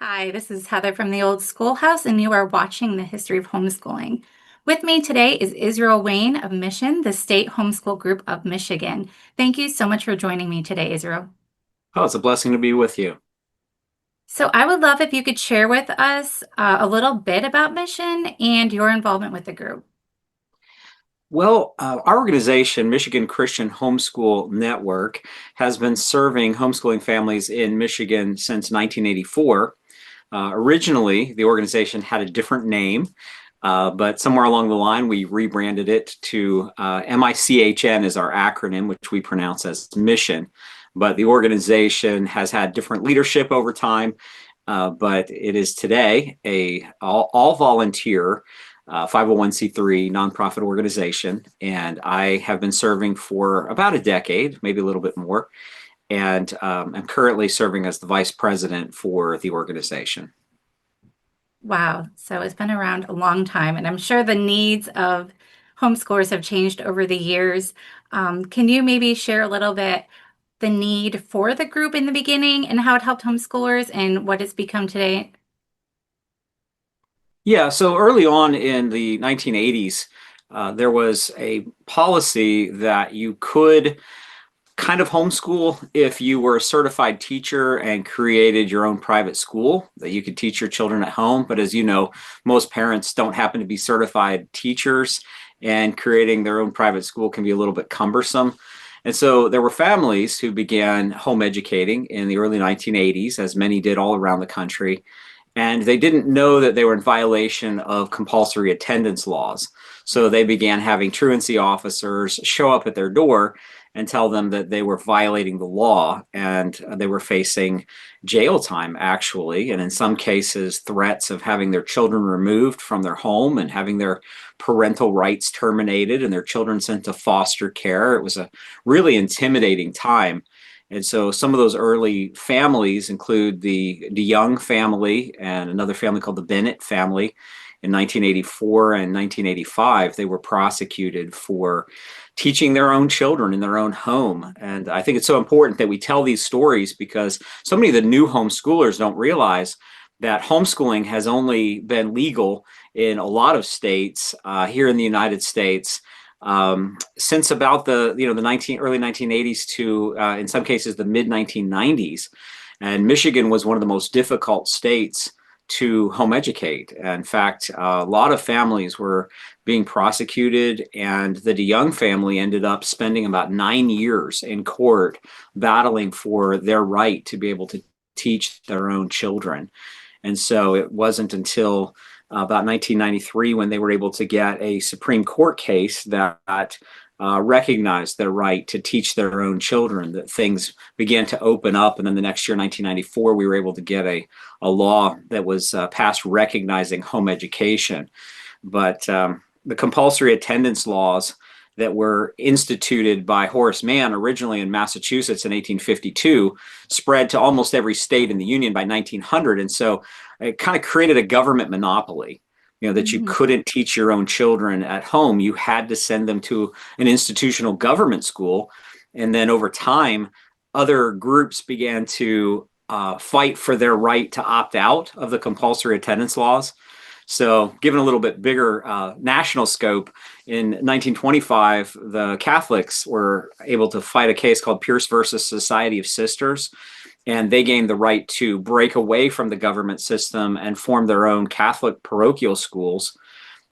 Hi, this is Heather from the Old Schoolhouse, and you are watching the History of Homeschooling. With me today is Israel Wayne of MiCHN, the state homeschool group of Michigan. Thank you so much for joining me today, Israel. Oh, it's a blessing to be with you. So, I would love if you could share with us a little bit about MiCHN and your involvement with the group. Well, our organization, Michigan Christian Homeschool Network, has been serving homeschooling families in Michigan since 1984. Originally, the organization had a different name, but somewhere along the line, we rebranded it to MiCHN is our acronym, which we pronounce as Mission. But the organization has had different leadership over time, but it is today a all volunteer 501c3 nonprofit organization, and I have been serving for about a decade, maybe a little bit more, and I'm currently serving as the vice president for the organization. Wow, so it's been around a long time, and I'm sure the needs of homeschoolers have changed over the years. Can you maybe share a little bit the need for the group in the beginning and how it helped homeschoolers and what it's become today? Yeah, so early on in the 1980s, there was a policy that you could kind of homeschool if you were a certified teacher and created your own private school that you could teach your children at home. But as you know, most parents don't happen to be certified teachers, and creating their own private school can be a little bit cumbersome. And so there were families who began home educating in the early 1980s, as many did all around the country. And they didn't know that they were in violation of compulsory attendance laws. So they began having truancy officers show up at their door and tell them that they were violating the law, and they were facing jail time, actually, and in some cases, threats of having their children removed from their home and having their parental rights terminated and their children sent to foster care. It was a really intimidating time. And so some of those early families include the DeYoung family and another family called the Bennett family. In 1984 and 1985, they were prosecuted for teaching their own children in their own home. And I think it's so important that we tell these stories because so many of the new homeschoolers don't realize that homeschooling has only been legal in a lot of states here in the United States since about the early 1980s to in some cases the mid 1990s. And Michigan was one of the most difficult states to home educate. In fact, a lot of families were being prosecuted, and the DeYoung family ended up spending about 9 years in court battling for their right to be able to teach their own children. And so it wasn't until about 1993 when they were able to get a Supreme Court case that recognized their right to teach their own children, that things began to open up. And then the next year, 1994, we were able to get a law that was passed recognizing home education. But the compulsory attendance laws that were instituted by Horace Mann originally in Massachusetts in 1852 spread to almost every state in the Union by 1900. And so it kind of created a government monopoly, that you Mhm. couldn't teach your own children at home. You had to send them to an institutional government school. And then over time, other groups began to fight for their right to opt out of the compulsory attendance laws. So, given a little bit bigger national scope, in 1925, the Catholics were able to fight a case called Pierce versus Society of Sisters, and they gained the right to break away from the government system and form their own Catholic parochial schools.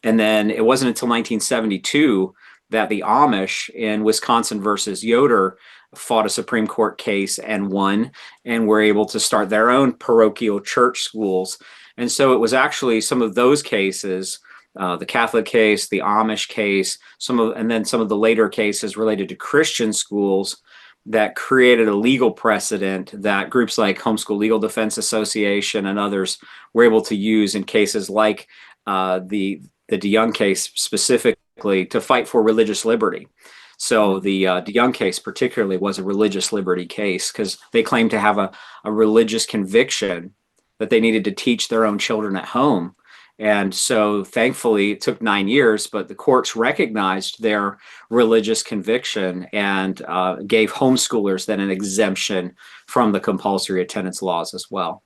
And then it wasn't until 1972 that the Amish in Wisconsin versus Yoder fought a Supreme Court case and won, and were able to start their own parochial church schools. And so it was actually some of those cases, the Catholic case, the Amish case, and then some of the later cases related to Christian schools that created a legal precedent that groups like Homeschool Legal Defense Association and others were able to use in cases like the DeYoung case specifically to fight for religious liberty. So the DeYoung case particularly was a religious liberty case because they claimed to have a religious conviction that they needed to teach their own children at home. And so thankfully it took 9 years, but the courts recognized their religious conviction and gave homeschoolers then an exemption from the compulsory attendance laws as well.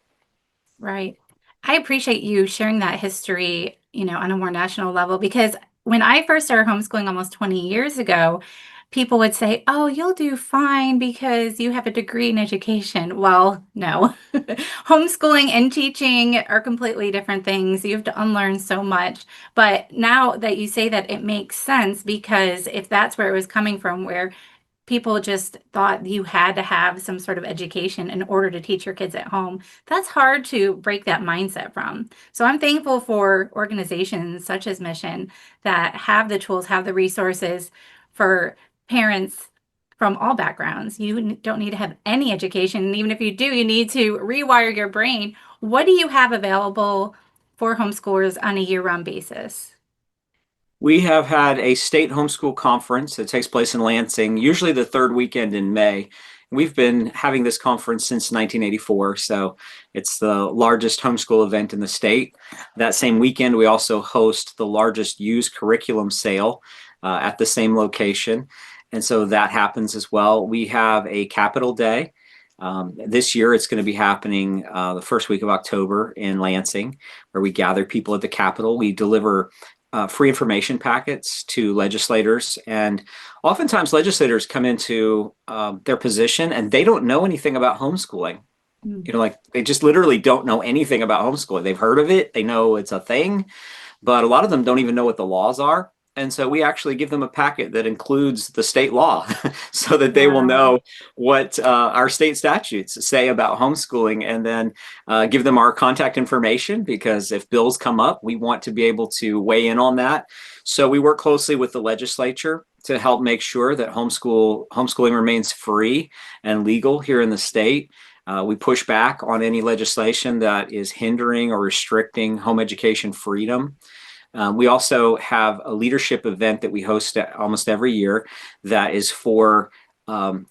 Right. I appreciate you sharing that history, on a more national level, because when I first started homeschooling almost 20 years ago, people would say, "Oh, you'll do fine because you have a degree in education." Well, no. Homeschooling and teaching are completely different things. You have to unlearn so much. But now that you say that, it makes sense because if that's where it was coming from, where people just thought you had to have some sort of education in order to teach your kids at home. That's hard to break that mindset from. So I'm thankful for organizations such as MiCHN that have the tools, have the resources for parents from all backgrounds. You don't need to have any education. And even if you do, you need to rewire your brain. What do you have available for homeschoolers on a year-round basis? We have had a state homeschool conference that takes place in Lansing, usually the third weekend in May. We've been having this conference since 1984, so it's the largest homeschool event in the state. That same weekend, we also host the largest used curriculum sale at the same location. And so that happens as well. We have a Capital Day. This year, it's going to be happening the first week of October in Lansing, where we gather people at the Capitol. We deliver free information packets to legislators. And oftentimes, legislators come into their position and they don't know anything about homeschooling. Mm. Like they just literally don't know anything about homeschooling. They've heard of it, they know it's a thing, but a lot of them don't even know what the laws are. And so we actually give them a packet that includes the state law so that they will Wow. know what our state statutes say about homeschooling, and then give them our contact information, because if bills come up, we want to be able to weigh in on that. So we work closely with the legislature to help make sure that homeschooling remains free and legal here in the state. We push back on any legislation that is hindering or restricting home education freedom. We also have a leadership event that we host almost every year that is for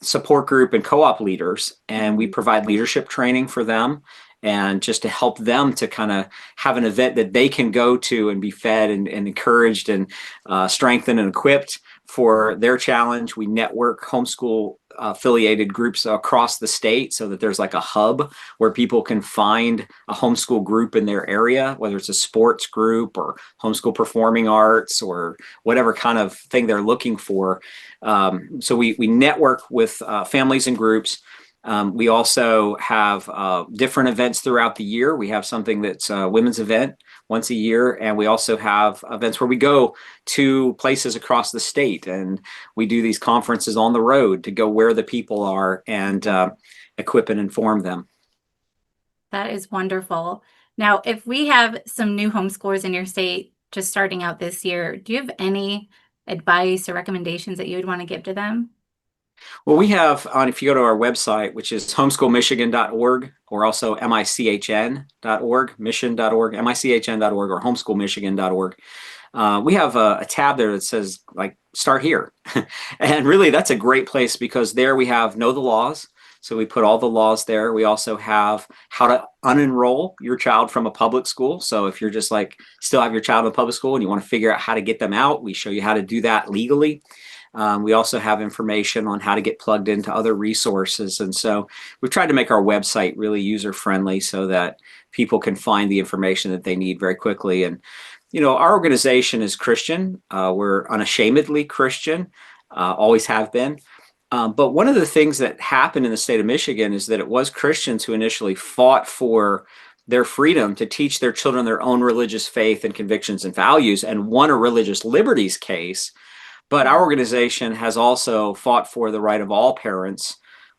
support group and co-op leaders. And we Mm. provide leadership training for them, and just to help them to kind of have an event that they can go to and be fed and encouraged and strengthened and equipped for their challenge. We network homeschool affiliated groups across the state so that there's like a hub where people can find a homeschool group in their area, whether it's a sports group or homeschool performing arts or whatever kind of thing they're looking for. So we network with families and groups. We also have different events throughout the year. We have something that's a women's event once a year, and we also have events where we go to places across the state and we do these conferences on the road to go where the people are and equip and inform them. That is wonderful. Now, if we have some new homeschoolers in your state just starting out this year, do you have any advice or recommendations that you would want to give to them? Well, we have on, if you go to our website, which is homeschoolmichigan.org, or also MiCHN.org, mission.org, MiCHN.org, or homeschoolmichigan.org. We have a tab there that says like start here. And really that's a great place, because there we have know the laws. So we put all the laws there. We also have how to unenroll your child from a public school. So if you're just like still have your child in a public school and you want to figure out how to get them out, we show you how to do that legally. We also have information on how to get plugged into other resources. And so we've tried to make our website really user friendly so that people can find the information that they need very quickly. And, our organization is Christian. We're unashamedly Christian, always have been. But one of the things that happened in the state of Michigan is that it was Christians who initially fought for their freedom to teach their children their own religious faith and convictions and values, and won a religious liberties case. But our organization has also fought for the right of all parents,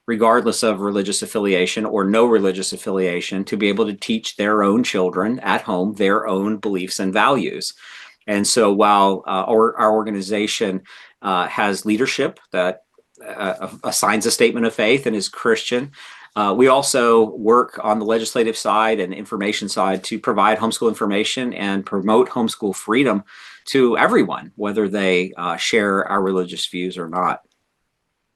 regardless of religious affiliation or no religious affiliation, to be able to teach their own children at home their own beliefs and values. And so while our organization has leadership that assigns a statement of faith and is Christian, we also work on the legislative side and information side to provide homeschool information and promote homeschool freedom to everyone, whether they share our religious views or not.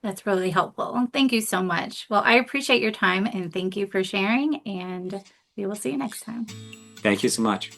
That's really helpful. Thank you so much. Well, I appreciate your time and thank you for sharing, and we will see you next time. Thank you so much.